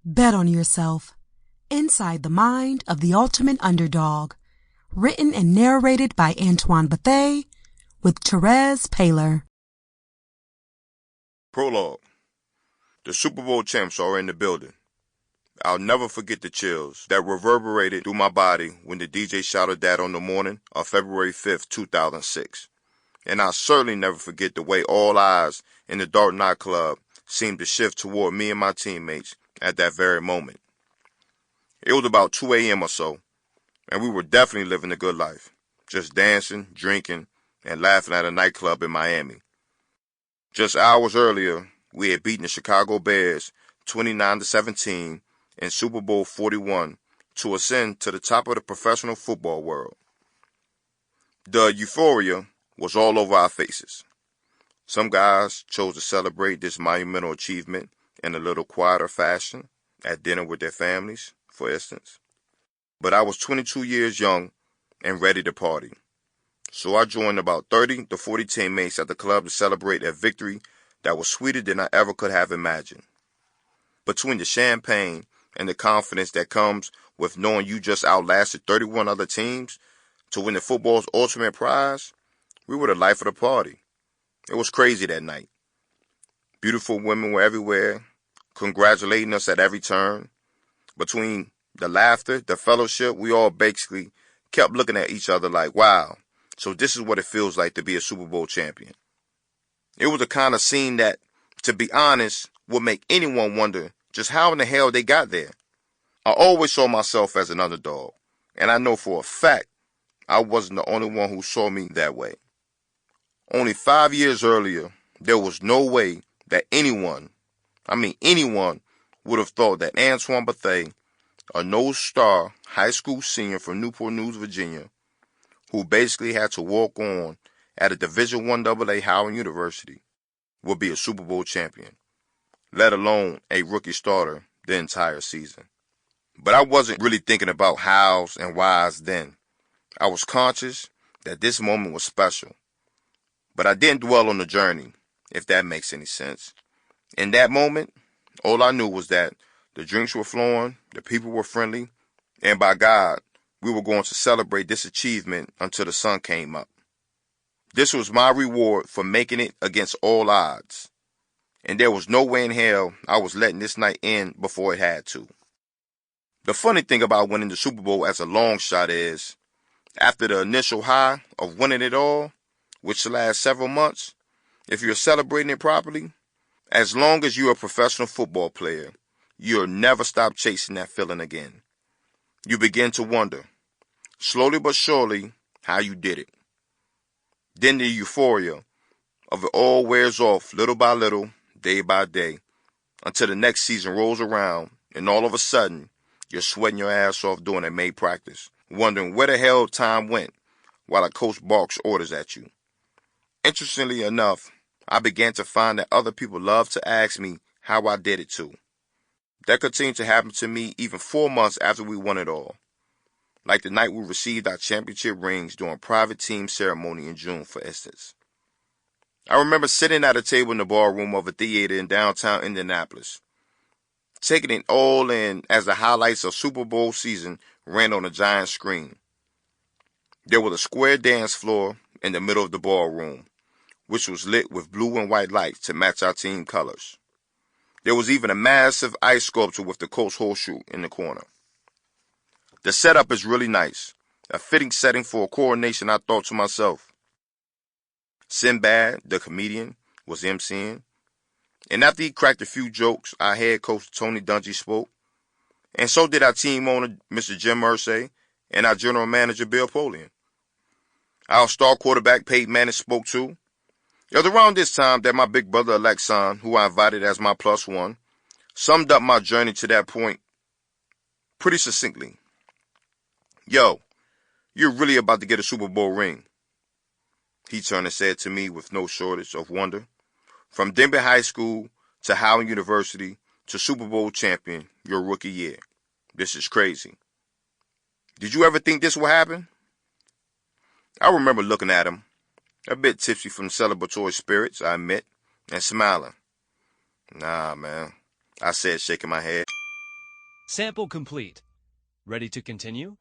Bet on yourself. Inside the Mind of the Ultimate Underdog. Written and narrated by Antoine Bethea with Terez Paylor. Prologue. The Super Bowl champs are in the building. I'll never forget the chills that reverberated through my body when the DJ shouted that on the morning of February 5th, 2006. And I'll certainly never forget the way all eyes in the dark nightclub seemed to shift toward me and my teammates at that very moment. It was about 2 a.m. or so, and we were definitely living the good life, just dancing, drinking, and laughing at a nightclub in Miami. Just hours earlier, we had beaten the Chicago Bears 29-17 in Super Bowl 41 to ascend to the top of the professional football world. The euphoria was all over our faces. Some guys chose to celebrate this monumental achievement in a little quieter fashion, at dinner with their families, for instance. But I was 22 years young and ready to party. So I joined about 30 to 40 teammates at the club to celebrate a victory that was sweeter than I ever could have imagined. Between the champagne and the confidence that comes with knowing you just outlasted 31 other teams to win the football's ultimate prize, we were the life of the party. It was crazy that night. Beautiful women were everywhere, congratulating us at every turn. Between the laughter, the fellowship, we all basically kept looking at each other like, wow, so this is what it feels like to be a Super Bowl champion. It was the kind of scene that, to be honest, would make anyone wonder just how in the hell they got there. I always saw myself as an underdog, and I know for a fact I wasn't the only one who saw me that way. Only 5 years earlier, there was no way that anyone would have thought that Antoine Bethea, a no-star high school senior from Newport News, Virginia, who basically had to walk on at a Division I AA Howard University, would be a Super Bowl champion, let alone a rookie starter the entire season. But I wasn't really thinking about hows and whys then. I was conscious that this moment was special. But I didn't dwell on the journey, if that makes any sense. In that moment, all I knew was that the drinks were flowing, the people were friendly, and by God, we were going to celebrate this achievement until the sun came up. This was my reward for making it against all odds. And there was no way in hell I was letting this night end before it had to. The funny thing about winning the Super Bowl as a long shot is, after the initial high of winning it all, which lasts several months, if you're celebrating it properly, as long as you're a professional football player, you'll never stop chasing that feeling again. You begin to wonder, slowly but surely, how you did it. Then the euphoria of it all wears off little by little, day by day, until the next season rolls around and all of a sudden, you're sweating your ass off doing a May practice, wondering where the hell time went while a coach barks orders at you. Interestingly enough, I began to find that other people loved to ask me how I did it too. That continued to happen to me even 4 months after we won it all. Like the night we received our championship rings during a private team ceremony in June, for instance. I remember sitting at a table in the ballroom of a theater in downtown Indianapolis, taking it all in as the highlights of Super Bowl season ran on a giant screen. There was a square dance floor in the middle of the ballroom, which was lit with blue and white lights to match our team colors. There was even a massive ice sculpture with the Colts horseshoe in the corner. The setup is really nice, a fitting setting for a coronation, I thought to myself. Sinbad, the comedian, was emceeing, and after he cracked a few jokes, our head coach Tony Dungy spoke, and so did our team owner Mr. Jim Irsay and our general manager Bill Polian. Our star quarterback Peyton Manning spoke too. It was around this time that my big brother Alexon, who I invited as my plus one, summed up my journey to that point pretty succinctly. Yo, you're really about to get a Super Bowl ring. He turned and said to me with no shortage of wonder, from Denver High School to Howard University to Super Bowl champion your rookie year. This is crazy. Did you ever think this would happen? I remember looking at him, a bit tipsy from celebratory spirits, I admit, and smiling. Nah, man, I said, shaking my head. Sample complete. Ready to continue?